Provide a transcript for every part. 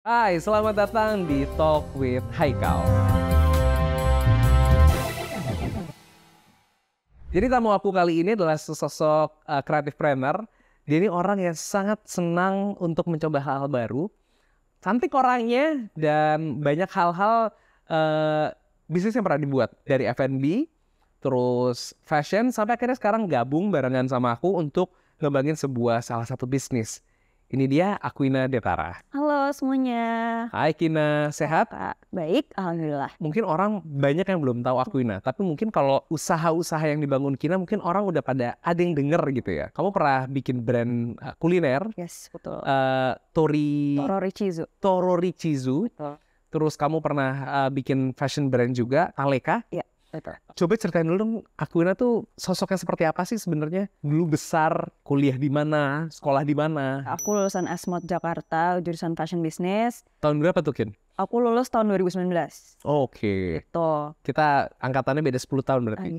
Hai, selamat datang di Talk with Haikal. Jadi tamu aku kali ini adalah sesosok creative planner. Dia ini orang yang sangat senang untuk mencoba hal-hal baru. Cantik orangnya dan banyak hal-hal bisnis yang pernah dibuat. Dari F&B, terus fashion, sampai akhirnya sekarang gabung barengan sama aku untuk ngembangin salah satu bisnis. Ini dia Aquina Detara. Halo semuanya. Hai Kina, sehat? Kak, baik, alhamdulillah. Mungkin orang banyak yang belum tahu Aquina, tapi mungkin kalau usaha-usaha yang dibangun Kina mungkin orang udah pada ada yang denger gitu ya. Kamu pernah bikin brand kuliner, Yes, betul. Toro Richizu. Betul. Terus kamu pernah bikin fashion brand juga, Taleka. Iya, betul. Coba ceritain dulu dong, Aquina tuh sosoknya seperti apa sih sebenarnya? Dulu besar, kuliah di mana, sekolah di mana? Aku lulusan Asmod Jakarta, jurusan fashion business. Tahun berapa tuh, Kin? Aku lulus tahun 2019. Oke. Tuh. Kita angkatannya beda 10 tahun berarti.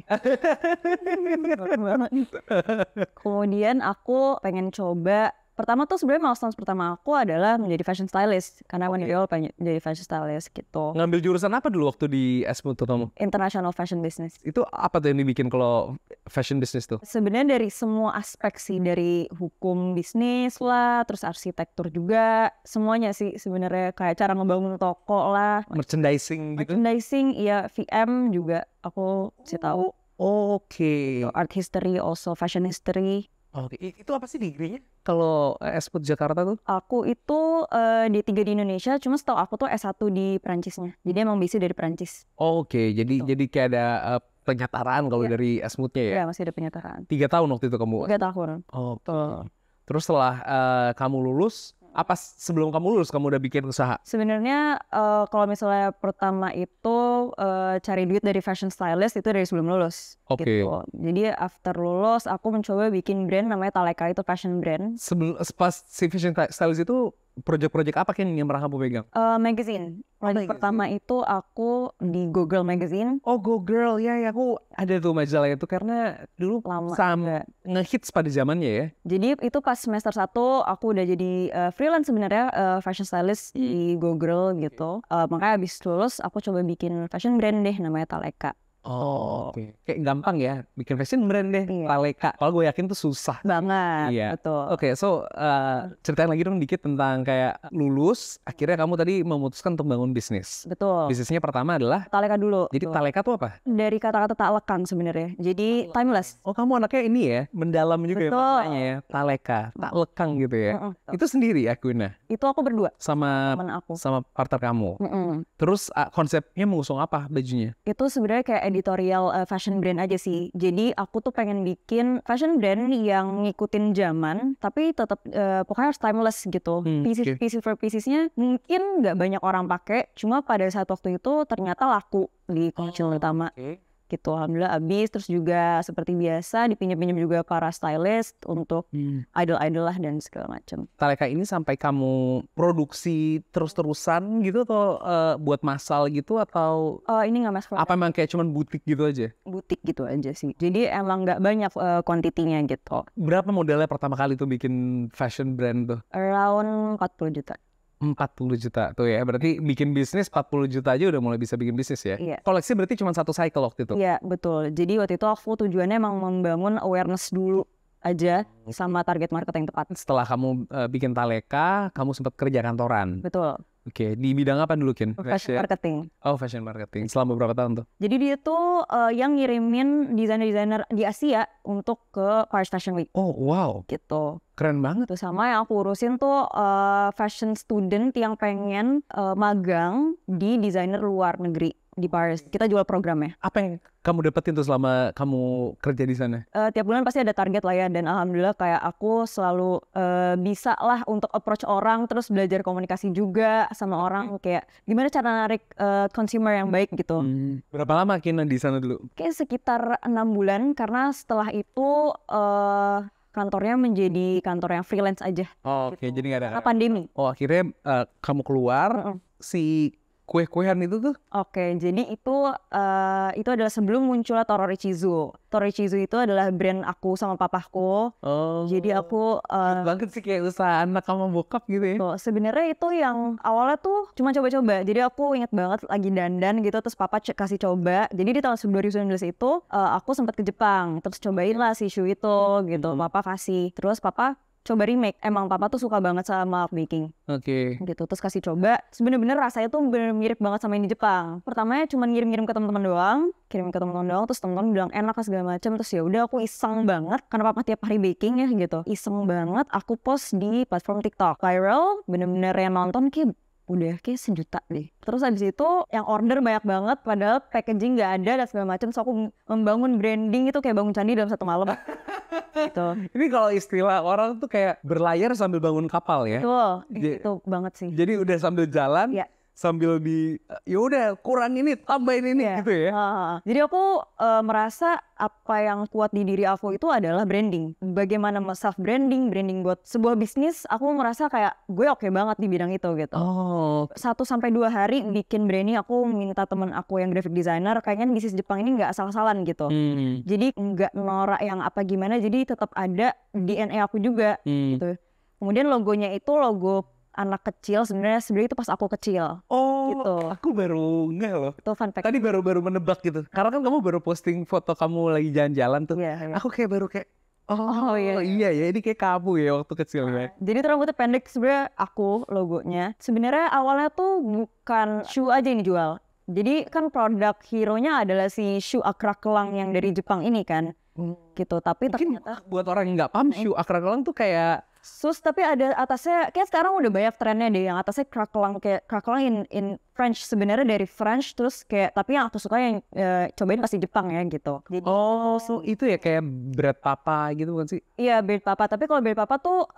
Kemudian aku pengen coba. Pertama tuh sebenarnya milestone pertama aku adalah menjadi fashion stylist. Karena when you all pengen jadi fashion stylist gitu. Ngambil jurusan apa dulu waktu di Esmu tuh kamu? International fashion business. Itu apa tuh yang dibikin kalau fashion business tuh? Sebenarnya dari semua aspek sih, dari hukum bisnis lah, terus arsitektur juga, semuanya sih sebenarnya, kayak cara ngebangun toko lah, Merchandising gitu? merchandising, iya, VM juga aku sih tahu. Oke. Art history, also fashion history. Oke. Itu apa sih degree-nya? Kalau Esmu Jakarta tuh? Aku itu D3 di Indonesia, cuma setahu aku tuh S1 di Perancisnya. Jadi emang basic dari Perancis. Oke, jadi kayak ada penyetaraan kalau Iya. dari Esmutnya ya? Iya, masih ada penyetaraan. 3 tahun waktu itu kamu? 3 tahun. Oke. Terus setelah kamu lulus, apa sebelum kamu lulus kamu udah bikin usaha? Sebenarnya kalau misalnya pertama itu cari duit dari fashion stylist itu dari sebelum lulus. Oke. Gitu. Jadi after lulus aku mencoba bikin brand namanya Taleka, itu fashion brand. Pas si fashion stylist itu project-project apa yang pernah kamu pegang? Magazine. Project magazine. pertama itu aku di Google Magazine. Oh, Go Girl, ya aku ada tuh majalah itu karena dulu Lama sama ngehits pada zamannya ya. Jadi itu pas semester 1 aku udah jadi freelance sebenarnya, fashion stylist di Go Girl gitu. Makanya abis lulus aku coba bikin fashion brand deh namanya Taleka. Oh, oke. Kayak gampang ya bikin fashion brand deh, Iya. Taleka. Kalau gue yakin tuh susah. Banget, Iya. betul. Oke, so ceritain lagi dong dikit tentang kayak lulus, akhirnya kamu tadi memutuskan untuk bangun bisnis. Betul. Bisnisnya pertama adalah Taleka dulu. jadi Tuh. Taleka tuh apa? Dari kata-kata tak lekang sebenarnya. Jadi timeless. Oh, kamu anaknya ini ya, mendalam juga ya Betul. maknanya ya. Taleka, tak lekang gitu ya. Itu sendiri Aquina Itu aku berdua sama teman aku. sama partner kamu. Terus konsepnya mengusung apa bajunya? Itu sebenarnya kayak editorial fashion brand aja sih. Jadi aku tuh pengen bikin fashion brand yang ngikutin zaman, tapi tetap pokoknya harus timeless gitu. Pieces for piecesnya mungkin nggak banyak orang pakai, cuma pada saat waktu itu ternyata laku di koleksi utama. Gitu, alhamdulillah habis. Terus juga seperti biasa dipinjam-pinjam juga para stylist untuk idol-idol lah dan segala macam. Taleka ini sampai kamu produksi terus-terusan gitu atau buat massal gitu atau Ini nggak masuk apa emang kayak cuman butik gitu aja? butik gitu aja sih. Jadi emang nggak banyak kuantitinya gitu. Berapa modalnya pertama kali tuh bikin fashion brand tuh? Around 40 juta. 40 juta tuh ya. Berarti bikin bisnis 40 juta aja udah mulai bisa bikin bisnis ya? Iya. Koleksi berarti cuma satu cycle waktu itu? Iya, betul. Jadi waktu itu aku tujuannya emang membangun awareness dulu aja sama target market yang tepat. Setelah kamu bikin Taleka, kamu sempat kerja kantoran? Betul. Oke, di bidang apa dulu, Kin? Fashion marketing. Oh, fashion marketing. Selama berapa tahun tuh? Jadi dia tuh yang ngirimin desainer-desainer di Asia untuk ke Paris Fashion Week. Oh, wow. Gitu. Keren banget. Terus sama yang aku urusin tuh fashion student yang pengen magang di desainer luar negeri di Paris. Kita jual programnya. Apa yang kamu dapetin tuh selama kamu kerja di sana? Tiap bulan pasti ada target lah ya, dan alhamdulillah kayak aku selalu bisa lah untuk approach orang, terus belajar komunikasi juga sama orang, kayak gimana cara narik consumer yang baik gitu. Berapa lama Kina di sana dulu? Kayak sekitar 6 bulan, karena setelah itu kantornya menjadi kantor yang freelance aja. Oh, oke, jadi nggak ada. Karena pandemi. Oh, akhirnya kamu keluar, si kue-kuean itu tuh? Oke, jadi itu adalah sebelum munculnya Toro Richizu. Toro Richizu itu adalah brand aku sama papaku. Jadi aku banget sih kayak usaha anak sama bokap gitu ya. Sebenarnya itu yang awalnya tuh cuma coba-coba. Jadi aku inget banget lagi dandan gitu, terus papa kasih coba. Jadi di tahun 2019 itu aku sempat ke Jepang, terus cobain lah si shoe itu gitu. Papa kasih, terus papa coba remake. Emang papa tuh suka banget sama baking. Oke. Gitu, terus kasih coba. Sebenarnya rasanya tuh bener mirip banget sama yang di Jepang. Pertamanya cuma ngirim-ngirim ke teman-teman doang, terus teman-teman bilang enak segala macam. Terus ya udah aku iseng banget karena papa tiap hari baking ya gitu. Iseng banget aku post di platform TikTok. Viral, bener-bener yang nonton kayak 1 juta deh. Terus abis itu yang order banyak banget, padahal packaging nggak ada dan segala macam. So aku membangun branding itu kayak bangun candi dalam 1 malam. Gitu. Ini kalau istilah orang tuh kayak berlayar sambil bangun kapal ya. Betul, itu banget sih. Jadi udah sambil jalan, sambil ya udah kurang ini, tambahin ini gitu ya. Jadi aku merasa apa yang kuat di diri aku itu adalah branding. Bagaimana self branding buat sebuah bisnis, aku merasa kayak gue oke banget di bidang itu gitu. 1 sampai 2 hari bikin branding, aku minta temen aku yang graphic designer, kayaknya bisnis Jepang ini nggak asal-asalan gitu. Jadi nggak norak yang apa gimana, jadi tetap ada DNA aku juga gitu. Kemudian logonya itu logo anak kecil, sebenarnya itu pas aku kecil. Gitu. Aku baru nggak loh. Itu fun fact. Tadi baru menebak gitu. Karena kan kamu baru posting foto kamu lagi jalan-jalan tuh. Aku kayak baru kayak iya ya, ini kayak kamu ya waktu kecil ya. Jadi tuh rambutnya pendek sebenarnya aku logonya. Sebenarnya awalnya tuh bukan shoe aja yang dijual. Jadi kan produk hero-nya adalah si shoe akrak-kelang yang dari Jepang ini kan. Gitu, tapi mungkin ternyata buat orang yang nggak paham shoe akrak-kelang tuh kayak sus, tapi ada atasnya, kayak sekarang udah banyak trennya deh yang atasnya crackling, kayak crackling in French, sebenarnya dari French, terus kayak tapi yang aku suka yang cobain pasti Jepang ya gitu. Jadi, itu ya kayak bread papa gitu kan sih? Iya, bread papa, tapi kalau bread papa tuh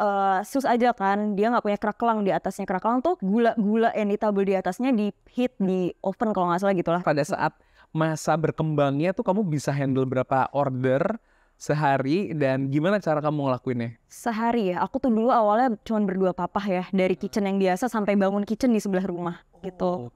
sus aja kan, dia nggak punya crackling di atasnya. Crackling tuh gula-gula yang ditabur di atasnya di heat di oven kalau nggak salah gitulah. Pada saat masa berkembangnya tuh kamu bisa handle berapa order sehari dan gimana cara kamu ngelakuinnya? Sehari ya, aku tuh dulu awalnya cuma berdua papa ya, dari kitchen yang biasa sampai bangun kitchen di sebelah rumah gitu.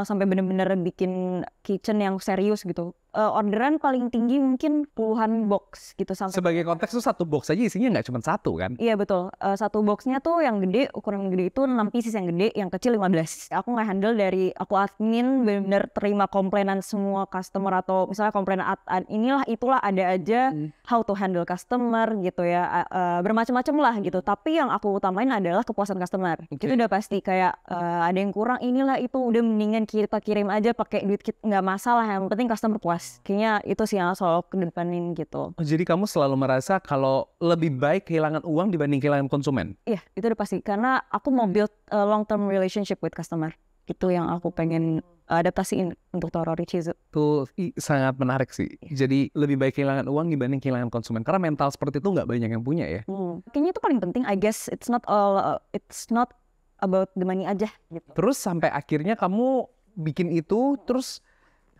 Sampai bener-bener bikin kitchen yang serius gitu. Orderan paling tinggi mungkin puluhan box gitu. Sebagai konteks tuh 1 box aja isinya nggak cuma 1 kan? Iya betul, 1 boxnya tuh yang gede, ukuran yang gede itu 6 pieces yang gede, yang kecil 15. Aku nge-handle dari aku admin, bener-bener terima komplainan semua customer atau misalnya komplainan inilah itulah ada aja, how to handle customer gitu ya, bermacam-macam lah gitu. Tapi yang aku utamain adalah kepuasan customer. Itu udah pasti kayak ada yang kurang inilah itu, udah mendingan kita kirim aja pakai duit kita, nggak masalah, yang penting customer puas. Kayaknya itu sih yang selalu kedepanin gitu. Jadi kamu selalu merasa kalau lebih baik kehilangan uang dibanding kehilangan konsumen? Iya, itu udah pasti. Karena aku mau build a long term relationship with customer. Itu yang aku pengen adaptasiin untuk Toro Richizu. Itu sangat menarik sih. Jadi lebih baik kehilangan uang dibanding kehilangan konsumen. Karena mental seperti itu nggak banyak yang punya ya. Kayaknya itu paling penting. I guess it's not about the money aja gitu. Terus sampai akhirnya kamu bikin itu, terus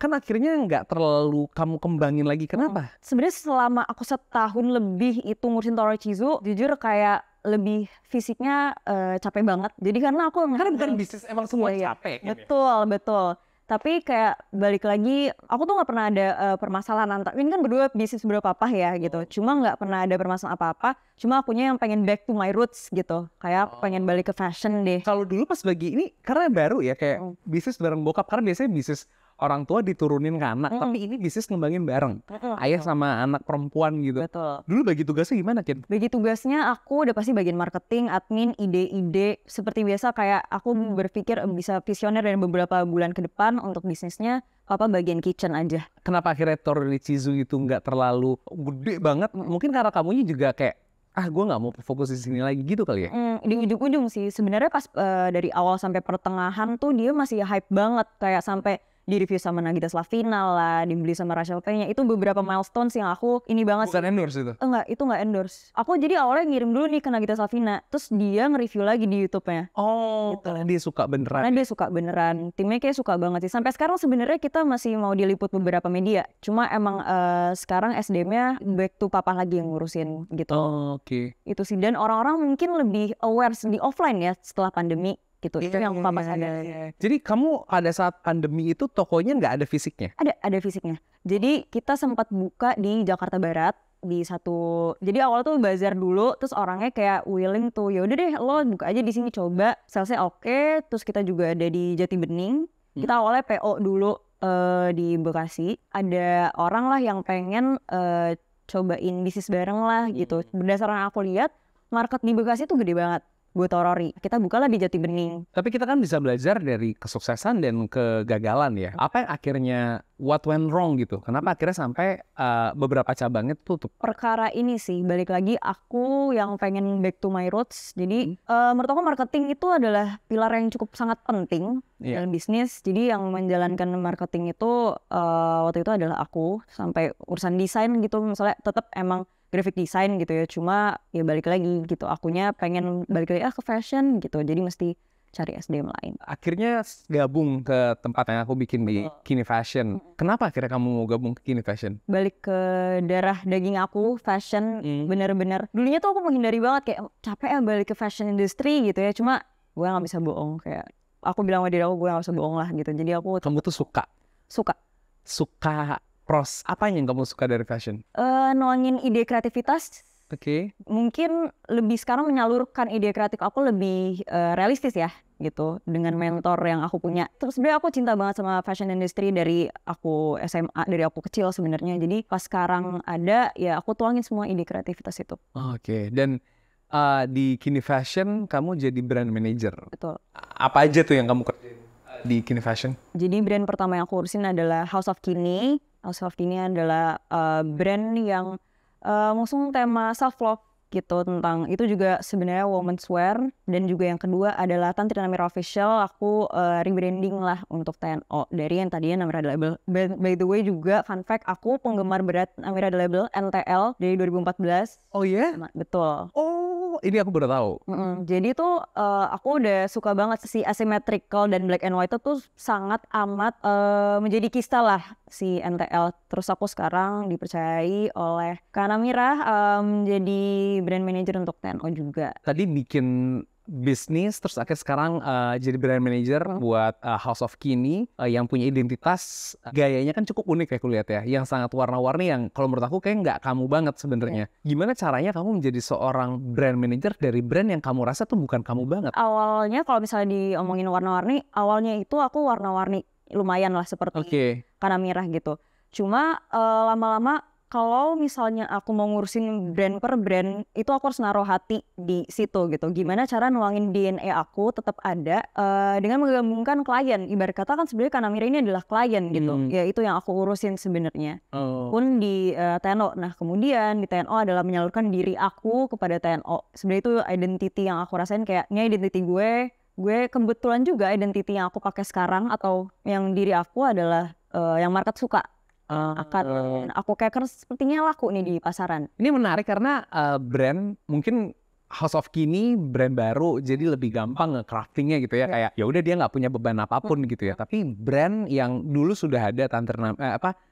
kan akhirnya nggak terlalu kamu kembangin lagi. Kenapa? Sebenarnya selama aku 1 tahun lebih itu ngurusin Toro Richizu, jujur kayak lebih fisiknya capek banget. Jadi karena aku bukan bisnis emang semua capek. Betul. Tapi kayak balik lagi, aku tuh nggak pernah ada permasalahan ini kan berdua bisnis berdua papa ya gitu. Cuma nggak pernah ada permasalahan apa-apa. Cuma akunya yang pengen back to my roots gitu. Kayak pengen balik ke fashion deh. Kalau dulu pas bagi ini karena baru ya kayak bisnis bareng bokap, karena biasanya bisnis orang tua diturunin ke anak, tapi ini bisnis ngembangin bareng. Ayah sama anak perempuan gitu. Betul. Dulu bagi tugasnya gimana, Kin? Bagi tugasnya aku udah pasti bagian marketing, admin, ide-ide. Seperti biasa kayak aku berpikir bisa visioner dari beberapa bulan ke depan untuk bisnisnya. Papa bagian kitchen aja. Kenapa akhirnya Toro Richizu itu nggak terlalu gede banget? Mungkin karena kamunya juga kayak gue nggak mau fokus di sini lagi gitu kali ya? Di ujung-ujung sih. Sebenarnya pas dari awal sampai pertengahan tuh dia masih hype banget. Kayak sampai di-review sama Nagita Slavina lah, dibeli sama Rachel P-nya. Itu beberapa milestones yang aku ini banget. Bukan endorse itu? Enggak, itu enggak endorse. Aku jadi awalnya ngirim dulu nih ke Nagita Slavina, terus dia nge-review lagi di YouTube-nya. Gitu. Karena dia suka beneran. Karena dia suka beneran. Timnya kayak suka banget sih. Sampai sekarang sebenarnya kita masih mau diliput beberapa media. Cuma emang sekarang SDM-nya back to papa lagi yang ngurusin gitu. Oke. Itu sih. Dan orang-orang mungkin lebih aware di offline ya setelah pandemi. gitu. Itu yang papa sadar. Jadi kamu pada saat pandemi itu tokonya nggak ada fisiknya? Ada fisiknya. Jadi kita sempat buka di Jakarta Barat di satu. Jadi awal tuh bazar dulu, terus orangnya kayak willing tuh, ya udah deh lo buka aja di sini coba. Salesnya oke. Terus kita juga ada di Jati Bening. Kita awalnya PO dulu di Bekasi. Ada orang lah yang pengen cobain bisnis bareng lah gitu. Berdasarkan aku lihat market di Bekasi tuh gede banget buat Orori. Kita bukalah di Jati Bening. Tapi kita kan bisa belajar dari kesuksesan dan kegagalan ya. Apa yang akhirnya what went wrong gitu? Kenapa akhirnya sampai beberapa cabangnya tutup? Perkara ini sih, balik lagi aku yang pengen back to my roots. Jadi menurut aku marketing itu adalah pilar yang cukup sangat penting dalam bisnis. Jadi yang menjalankan marketing itu waktu itu adalah aku. Sampai urusan desain gitu, misalnya tetap emang graphic design gitu ya, cuma ya balik lagi gitu, akunya pengen balik lagi ke fashion gitu, jadi mesti cari SDM lain. Akhirnya gabung ke tempat yang aku bikin di Kini Fashion. Kenapa akhirnya kamu mau gabung ke Kini Fashion? Balik ke darah daging aku, fashion, bener-bener. Dulunya tuh aku menghindari banget, kayak capek ya balik ke fashion industry gitu ya, cuma gue gak bisa bohong, kayak aku bilang sama diri aku, gue gak bisa bohong lah gitu, jadi aku... Kamu tuh suka? Suka apa yang kamu suka dari fashion? Nuangin ide kreativitas. Oke. Mungkin lebih sekarang menyalurkan ide kreatif aku lebih realistis ya gitu dengan mentor yang aku punya. Terus sebenarnya aku cinta banget sama fashion industry dari aku SMA, dari aku kecil sebenarnya. Jadi pas sekarang ada ya aku tuangin semua ide kreativitas itu. Oke. Dan di Kini Fashion kamu jadi brand manager. Betul. Apa aja tuh yang kamu kerjain di Kini Fashion? Jadi brand pertama yang aku urusin adalah House of Kini. House of Kini adalah brand yang mengusung tema self love gitu, tentang itu juga sebenarnya women's wear. Dan juga yang kedua adalah Tantri Namira Official. Aku rebranding lah untuk TNO dari yang tadinya Namira The Label. By the way juga fun fact, aku penggemar berat Namira The Label NTL dari 2014. Oh ya? Betul. Oh, ini aku baru tahu. Jadi tuh aku udah suka banget si asymmetrical dan black and white itu tuh sangat amat menjadi kista lah si NTL. Terus aku sekarang dipercayai oleh Kak Namira menjadi brand manager untuk TNO juga. Tadi bikin bisnis, terus akhirnya sekarang jadi brand manager buat House of Kini yang punya identitas gayanya kan cukup unik ya aku lihat ya, yang sangat warna-warni yang kalau menurut aku kayak nggak kamu banget sebenarnya. Gimana caranya kamu menjadi seorang brand manager dari brand yang kamu rasa tuh bukan kamu banget? Awalnya kalau misalnya diomongin warna-warni, awalnya itu aku warna-warni lumayan lah seperti Kanamira gitu. Cuma lama-lama kalau misalnya aku mau ngurusin brand per brand, itu aku harus naruh hati di situ gitu. Gimana cara nuangin DNA aku tetap ada dengan menggabungkan klien. Ibarat kata kan sebenarnya Kanamira ini adalah klien gitu. Ya itu yang aku urusin sebenarnya. Pun di TNO. Nah kemudian di TNO adalah menyalurkan diri aku kepada TNO. Sebenarnya itu identity yang aku rasain kayak, ini identity gue. Gue kebetulan juga identity yang aku pakai sekarang atau yang diri aku adalah yang market suka. Aku kayak sepertinya laku nih di pasaran. Ini menarik karena brand mungkin House of Kini brand baru, jadi lebih gampang nge-craftingnya gitu ya, kayak ya udah dia nggak punya beban apapun gitu ya. Tapi brand yang dulu sudah ada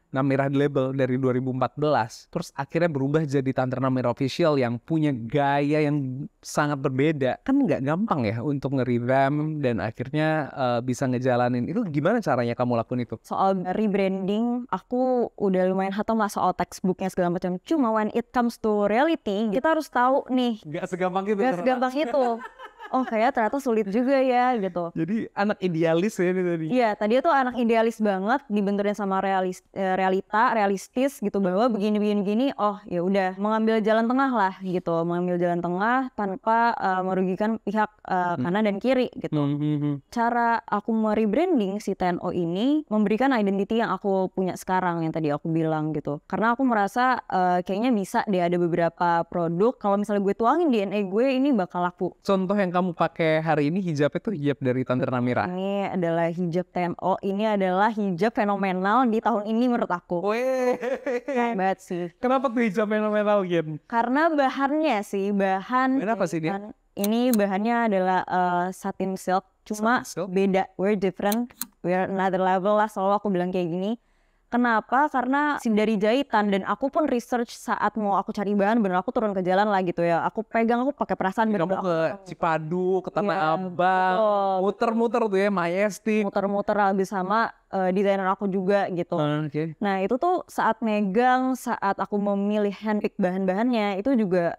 Namira The Label dari 2014, terus akhirnya berubah jadi Tantri Namira Official yang punya gaya yang sangat berbeda, kan nggak gampang ya untuk nge-revamp dan akhirnya bisa ngejalanin. Itu gimana caranya kamu lakuin itu? Soal rebranding, aku udah lumayan hatam lah soal textbooknya segala macam. Cuma when it comes to reality, kita harus tahu nih. Gak segampang itu. Gak segampang itu. Oh kayak ternyata sulit juga ya gitu. Jadi anak idealis ya ini tadi. Iya, tadi tuh anak idealis banget, dibenturin sama realistis gitu, bahwa begini. Oh ya udah, mengambil jalan tengah lah gitu, mengambil jalan tengah tanpa merugikan pihak kanan dan kiri gitu. Cara aku merebranding si TNO ini memberikan identity yang aku punya sekarang yang tadi aku bilang gitu. Karena aku merasa kayaknya bisa deh ada beberapa produk kalau misalnya gue tuangin DNA gue ini bakal laku. Contoh yang kamu pakai hari ini hijabnya tuh hijab dari Tantri Namira. Ini adalah hijab TNO. Ini adalah hijab fenomenal di tahun ini menurut aku. Weh, banget sih. Kenapa tuh hijab fenomenal Gin? Karena bahannya sih, bahan apa sih dia? Ini bahannya adalah satin silk. Cuma beda, we're different, we're another level lah. Selalu aku bilang kayak gini. Kenapa? Karena dari jahitan, dan aku pun research saat mau aku cari bahan, bener aku turun ke jalan lah gitu ya. Aku pegang, aku pakai perasaan. Kamu ke Cipadu, ke Tanah Abang, muter-muter tuh ya, Majestic. Muter-muter habis sama desainer aku juga gitu. Nah itu tuh saat megang, saat aku memilih handpick bahan-bahannya, itu juga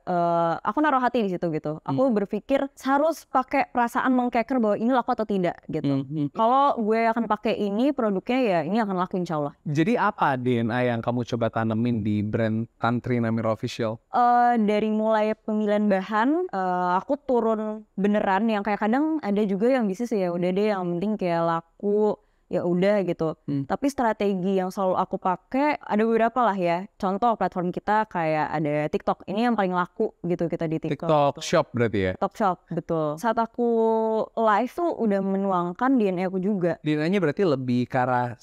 aku naruh hati di situ gitu. Aku berpikir harus pakai perasaan mengkeker bahwa ini laku atau tidak gitu. Kalau gue akan pakai ini produknya, ya ini akan laku insya Allah. Jadi apa DNA yang kamu coba tanemin di brand Tantri Namira Official? Dari mulai pemilihan bahan, aku turun beneran yang kayak kadang ada juga yang bisnis ya udah deh yang penting kayak laku, ya udah gitu. Tapi strategi yang selalu aku pakai ada beberapa lah ya. Contoh platform kita kayak ada TikTok. Ini yang paling laku gitu kita di TikTok. TikTok Shop berarti ya? TikTok Shop, betul. Saat aku live tuh udah menuangkan DNA aku juga. DNA-nya berarti lebih ke arah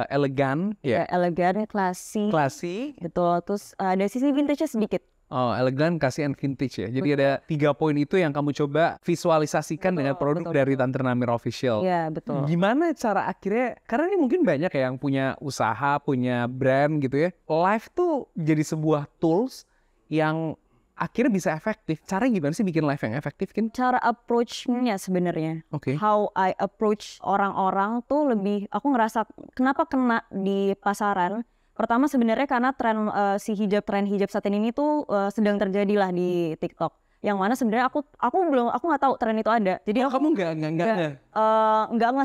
elegan ya? Elegan, classy. Betul. Terus ada sisi vintage-nya sedikit. Oh, elegan, classy, and vintage ya. Jadi ada 3 poin itu yang kamu coba visualisasikan dengan produk dari Tantri Namira Official. Iya, betul. Gimana cara akhirnya, karena ini mungkin banyak ya yang punya usaha, punya brand gitu ya. Live tuh jadi sebuah tools yang akhirnya bisa efektif. Caranya gimana sih bikin live yang efektif, Kin? Cara approach-nya sebenarnya. How I approach orang-orang tuh lebih, aku ngerasa kenapa kena di pasaran. Pertama sebenarnya karena tren tren hijab satin ini tuh sedang terjadi lah di TikTok. Yang mana sebenarnya aku nggak tahu tren itu ada. Jadi kamu nggak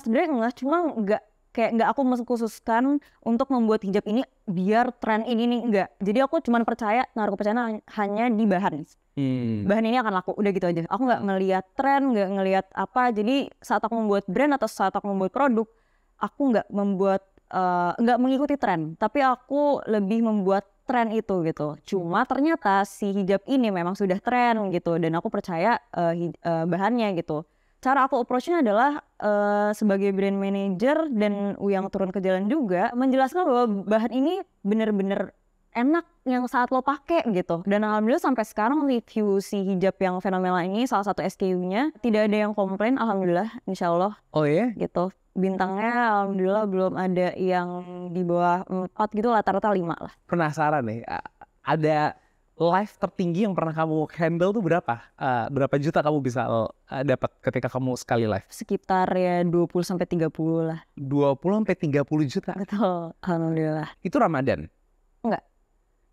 sebenarnya nggak, cuma nggak aku mengkhususkan untuk membuat hijab ini biar tren ini nih, enggak. Jadi aku cuma naruh kepercayaan hanya di bahan. Bahan ini akan laku, udah gitu aja. Aku nggak ngelihat tren, nggak ngelihat apa. Jadi saat aku membuat brand atau saat aku membuat produk, aku nggak mengikuti tren, tapi aku lebih membuat tren itu gitu. Cuma ternyata si hijab ini memang sudah tren gitu, dan aku percaya bahannya gitu. Cara aku approach-nya adalah sebagai brand manager dan yang turun ke jalan juga menjelaskan bahwa bahan ini bener-bener enak yang saat lo pakai gitu. Dan alhamdulillah sampai sekarang review si hijab yang fenomenal ini, salah satu SKU-nya, tidak ada yang komplain, alhamdulillah, insya Allah. Oh ya? Gitu. Bintangnya alhamdulillah belum ada yang di bawah 4 gitu, rata-rata 5 lah. Penasaran nih, ada live tertinggi yang pernah kamu handle tuh berapa? Berapa juta kamu bisa dapat ketika kamu sekali live? Sekitar ya 20-30 lah. 20-30 juta? Betul, alhamdulillah. Itu Ramadan?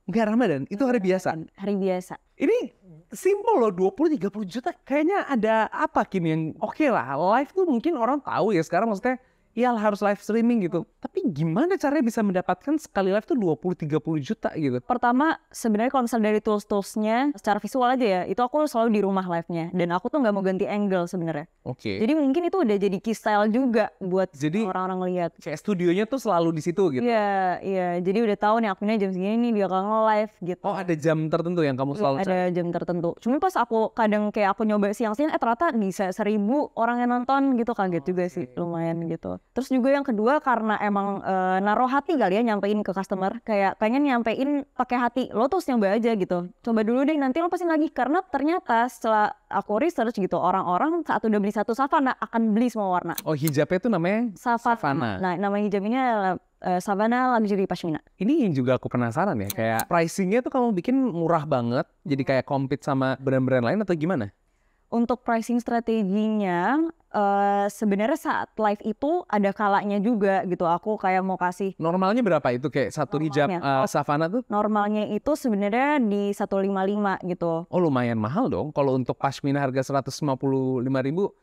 Enggak Ramadan, itu hari biasa? Hari biasa. Ini simple loh, 20-30 juta. Kayaknya ada apa Kim yang oke lah, live tuh mungkin orang tahu ya sekarang, maksudnya ya harus live streaming gitu. Tapi gimana caranya bisa mendapatkan sekali live tuh 20-30 juta gitu? Pertama, sebenarnya kalau misalnya dari tools-toolsnya, secara visual aja ya, itu aku selalu di rumah live-nya. Dan aku tuh nggak mau ganti angle sebenarnya. Jadi mungkin itu udah jadi key style juga buat orang-orang ngeliat. Kayak studionya tuh selalu di situ gitu? Iya. Jadi udah tahu nih akunya jam segini nih dia akan nge-live gitu. Oh, ada jam tertentu yang kamu selalu Ada jam tertentu. Cuma pas aku kadang kayak aku nyoba siang-siang, ternyata bisa 1.000 orang yang nonton gitu, kaget juga sih, lumayan gitu. Terus juga yang kedua karena emang naruh hati kali ya nyampein ke customer, kayak pengen nyampein pakai hati, lo terus nyoba aja gitu, coba dulu deh nanti lo pasti lagi. Karena ternyata setelah aku research gitu, orang-orang saat udah beli satu Savana akan beli semua warna. Oh, hijabnya tuh namanya Savana. Nah, nama hijab ini adalah Savana Luxury Pashmina. Ini yang juga aku penasaran ya, kayak pricingnya tuh kamu bikin murah banget, jadi kayak compete sama brand-brand lain atau gimana? Untuk pricing strateginya, sebenarnya saat live itu ada kalanya juga gitu. Aku kayak mau kasih. Normalnya berapa itu kayak satu hijab Savana tuh? Normalnya itu sebenarnya di 155 gitu. Oh, lumayan mahal dong. Kalau untuk pashmina harga 155.000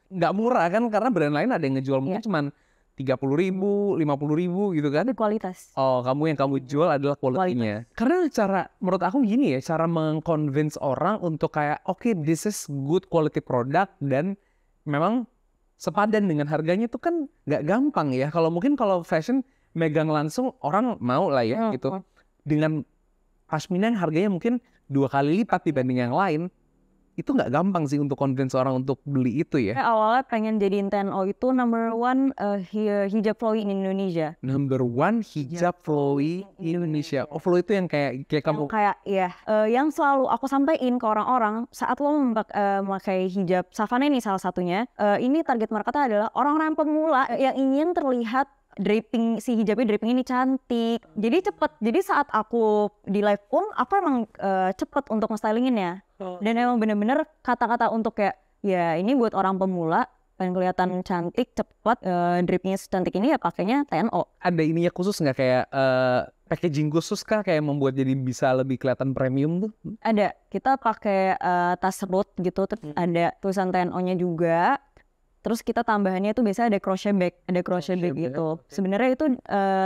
nggak murah kan, karena brand lain ada yang ngejual mungkin cuman 30.000, 50.000 gitu kan? Itu kualitas. Oh, yang kamu jual adalah kualitasnya. Karena menurut aku gini ya, cara meng-convince orang untuk kayak oke, this is good quality product dan memang sepadan dengan harganya itu kan nggak gampang ya. Kalau fashion megang langsung orang mau lah ya gitu. Dengan pashmina yang harganya mungkin 2 kali lipat dibanding yang lain, itu nggak gampang sih untuk convince orang untuk beli itu ya. Awalnya pengen jadiin 10O itu number one hijab flowy in Indonesia. Number one hijab flowy Indonesia. Oh, flowy itu yang kayak kamu. Yang selalu aku sampaikan ke orang-orang saat lo memakai hijab Savana ini salah satunya. Ini target marketnya adalah orang-orang pemula yang ingin terlihat draping, si hijabnya draping ini cantik. Jadi cepet. Jadi saat aku di live pun aku emang cepet untuk nge-stylinginnya. Dan emang bener-bener kata-kata untuk kayak ya ini buat orang pemula pengen kelihatan cantik, cepet, drapingnya secantik ini ya pakainya TNO. Ada ininya khusus nggak kayak packaging khusus kah kayak membuat jadi bisa lebih kelihatan premium tuh? Ada, kita pakai tas root gitu, terus ada tulisan TNO-nya juga. Terus kita tambahannya tuh biasanya ada crochet bag gitu. Sebenarnya itu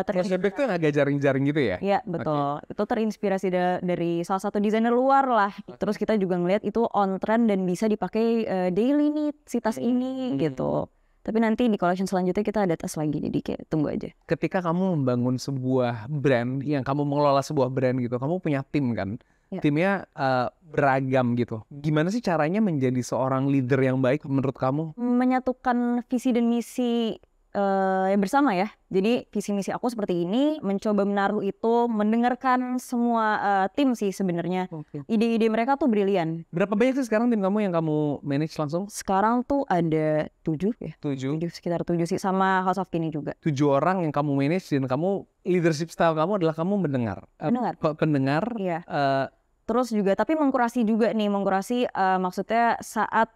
crochet bag tuh yang agak jaring-jaring gitu ya? Iya betul. Itu terinspirasi dari salah satu desainer luar lah. Terus kita juga ngeliat itu on trend dan bisa dipakai daily nih si tas ini gitu. Tapi nanti di collection selanjutnya kita ada tas lagi, jadi kayak tunggu aja. Ketika kamu membangun sebuah brand, yang kamu mengelola sebuah brand gitu, kamu punya tim kan? Ya. Timnya beragam gitu. Gimana sih caranya menjadi seorang leader yang baik menurut kamu? Menyatukan visi dan misi yang bersama ya. Jadi visi misi aku seperti ini, mencoba menaruh itu, mendengarkan semua tim sih sebenarnya. Ide-ide mereka tuh brilian. Berapa banyak sih sekarang tim kamu yang kamu manage langsung? Sekarang tuh ada 7 ya. 7? Sekitar 7 sih, sama House of Kini juga. 7 orang yang kamu manage dan kamu, leadership style kamu adalah kamu mendengar. Pendengar. Iya. Terus juga, tapi mengkurasi juga nih, maksudnya saat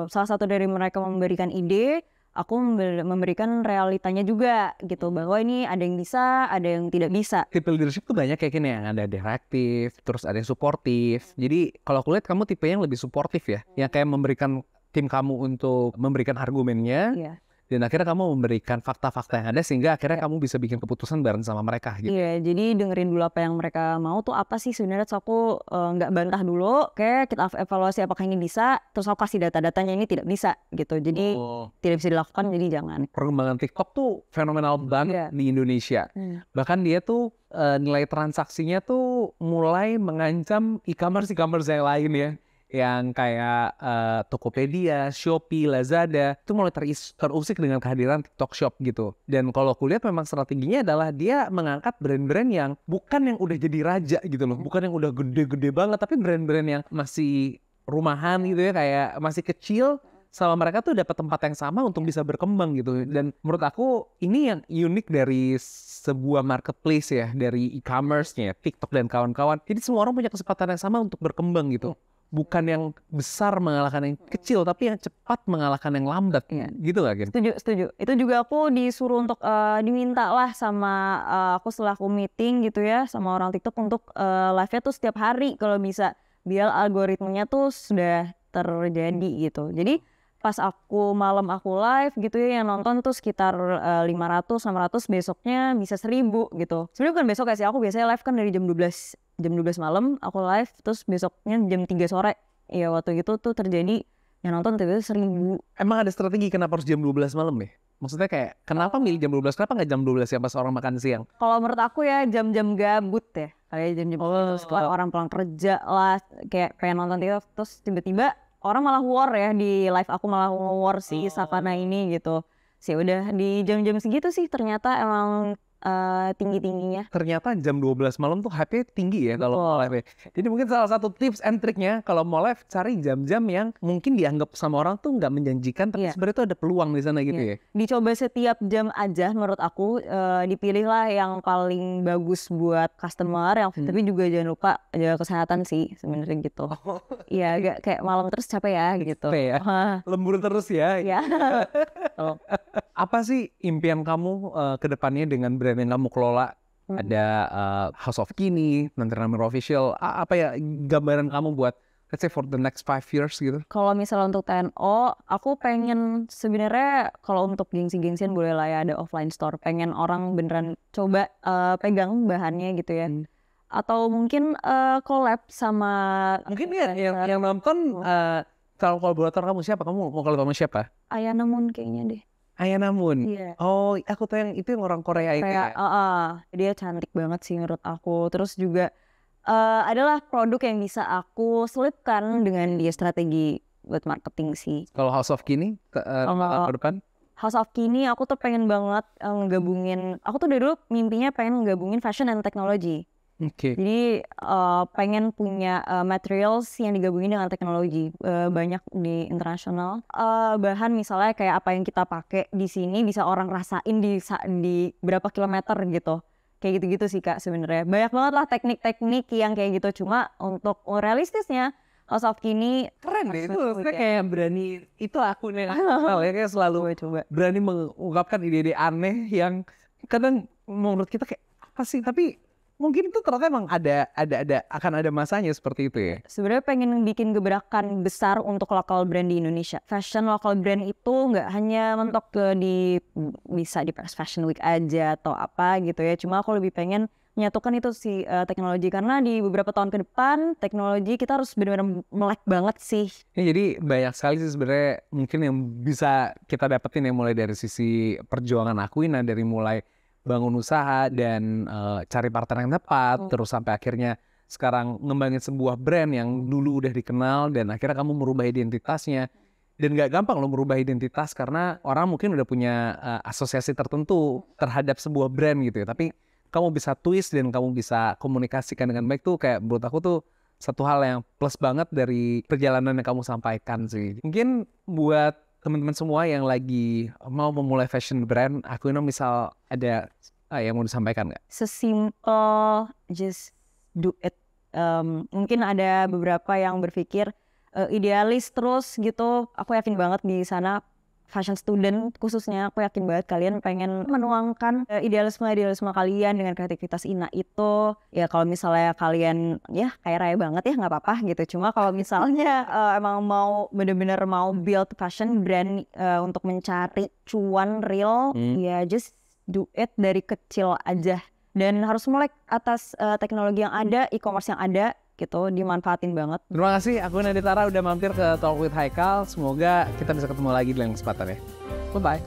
salah satu dari mereka memberikan ide, aku memberikan realitanya juga gitu, bahwa ini ada yang bisa, ada yang tidak bisa. Tipe leadership tuh banyak kayak gini, yang ada direktif, terus ada yang suportif. Jadi kalau aku lihat kamu tipe yang lebih suportif ya, yang kayak memberikan tim kamu untuk memberikan argumennya. Iya. Dan akhirnya kamu memberikan fakta-fakta yang ada sehingga akhirnya kamu bisa bikin keputusan bareng sama mereka gitu. Iya, jadi dengerin dulu apa yang mereka mau tuh apa sih sebenarnya. Terus aku nggak bantah dulu, kayak kita evaluasi apakah ini bisa, terus aku kasih data-datanya ini tidak bisa gitu. Jadi tidak bisa dilakukan, jadi jangan. Perkembangan TikTok tuh fenomenal banget di Indonesia. Bahkan dia tuh nilai transaksinya tuh mulai mengancam e-commerce yang lain ya. Yang kayak Tokopedia, Shopee, Lazada itu mulai terusik dengan kehadiran TikTok Shop gitu. Dan kalau aku lihat memang strateginya adalah dia mengangkat brand-brand yang bukan yang udah jadi raja gitu loh, bukan yang udah gede-gede banget, tapi brand-brand yang masih rumahan gitu ya, kayak masih kecil, sama mereka tuh dapat tempat yang sama untuk bisa berkembang gitu. Dan menurut aku ini yang unik dari sebuah marketplace ya, dari e-commerce-nya, TikTok dan kawan-kawan. Jadi semua orang punya kesempatan yang sama untuk berkembang gitu. Bukan yang besar mengalahkan yang kecil, tapi yang cepat mengalahkan yang lambat, gitu gak Gen? Setuju. Itu juga aku disuruh untuk diminta lah sama aku setelah aku meeting gitu ya sama orang TikTok untuk live-nya tuh setiap hari kalau bisa, biar algoritmanya tuh sudah terjadi gitu. Jadi pas malam aku live gitu ya, yang nonton tuh sekitar 500-600, besoknya bisa 1000 gitu. Sebenarnya bukan besok ya sih, aku biasanya live kan dari jam 12 malam aku live, terus besoknya jam 3 sore. Ya waktu itu tuh terjadi yang nonton tiba-tiba 1000. Emang ada strategi kenapa harus jam 12 malam ya? Maksudnya kayak kenapa milih jam 12? Kenapa nggak jam 12 ya pas orang makan siang? Kalau menurut aku ya jam-jam gabut ya. Kayak jam-jam setelah orang pulang kerja lah, kayak pengen nonton TikTok, terus tiba-tiba orang malah war ya di live aku, malah war si Savana ini gitu. Sih udah di jam-jam segitu sih ternyata emang tinggi-tingginya. Ternyata jam 12 malam tuh hype-nya tinggi ya kalau mau live. Jadi mungkin salah satu tips and triknya kalau mau live, cari jam-jam yang mungkin dianggap sama orang tuh nggak menjanjikan, tapi sebenarnya tuh ada peluang di sana gitu ya. Dicoba setiap jam aja menurut aku, dipilihlah yang paling bagus buat customer, yang tapi juga jangan lupa jaga kesehatan sih sebenarnya gitu. Iya, agak kayak malam terus capek ya gitu. Capek ya. Lembur terus ya. Iya. Apa sih impian kamu ke depannya dengan brand yang kamu kelola? Ada House of Kini, nanti Ramir Official, apa ya gambaran kamu buat let's say for the next 5 years gitu? Kalau misalnya untuk TNO, aku pengen sebenarnya kalau untuk gengsi-gengsian boleh lah ya ada offline store. Pengen orang beneran coba pegang bahannya gitu ya. Atau mungkin collab sama... Mungkin ya yang nonton, kalau kolaborator kamu siapa? Kamu mau collab sama siapa? Ayana Moon kayaknya deh. Ayana Moon? Iya. Oh, aku tahu yang itu yang orang Korea itu ya? Dia cantik banget sih menurut aku. Terus juga adalah produk yang bisa aku selipkan dengan dia strategi buat marketing sih. Kalau House of Kini ke depan? House of Kini aku tuh pengen banget ngegabungin, aku tuh dari dulu mimpinya pengen ngegabungin fashion and technology. Jadi pengen punya materials yang digabungin dengan teknologi, banyak di internasional. Bahan misalnya kayak apa yang kita pakai di sini bisa orang rasain di berapa kilometer gitu. Kayak gitu-gitu sih Kak sebenarnya. Banyak banget lah teknik-teknik yang kayak gitu. Cuma untuk realistisnya House of Kini keren deh, itu kayak berani, itu aku nih kayak selalu coba berani mengungkapkan ide-ide aneh yang kadang menurut kita kayak apa sih, tapi mungkin itu ternyata emang akan ada masanya seperti itu ya. Sebenarnya pengen bikin gebrakan besar untuk local brand di Indonesia. Fashion local brand itu nggak hanya mentok bisa di Paris Fashion Week aja atau apa gitu ya. Cuma aku lebih pengen menyatukan itu si teknologi, karena di beberapa tahun ke depan teknologi kita harus benar-benar melek banget sih. Ya, jadi banyak sekali sih sebenarnya mungkin yang bisa kita dapetin ya, mulai dari sisi perjuangan Aquina, dari mulai bangun usaha dan cari partner yang tepat, terus sampai akhirnya sekarang ngembangin sebuah brand yang dulu udah dikenal dan akhirnya kamu merubah identitasnya. Dan gak gampang loh merubah identitas karena orang mungkin udah punya asosiasi tertentu terhadap sebuah brand gitu ya, tapi kamu bisa twist dan kamu bisa komunikasikan dengan baik tuh kayak menurut aku tuh satu hal yang plus banget dari perjalanan yang kamu sampaikan sih. Mungkin buat teman-teman semua yang lagi mau memulai fashion brand, aku ini misal ada yang mau disampaikan nggak? Sesimpel just do it. Mungkin ada beberapa yang berpikir idealis terus gitu. Aku yakin banget di sana fashion student khususnya, aku yakin banget kalian pengen menuangkan idealisme kalian dengan kreativitas Ina itu. Ya kalau misalnya kalian ya kayak raya banget ya nggak apa-apa gitu. Cuma kalau misalnya emang mau bener-bener mau build fashion brand untuk mencari cuan real, ya just do it dari kecil aja. Dan harus melek atas teknologi yang ada, e-commerce yang ada gitu, dimanfaatin banget. Terima kasih, aku Nadita Tara udah mampir ke Talk with Haikal. Semoga kita bisa ketemu lagi di lain kesempatan ya. Bye-bye.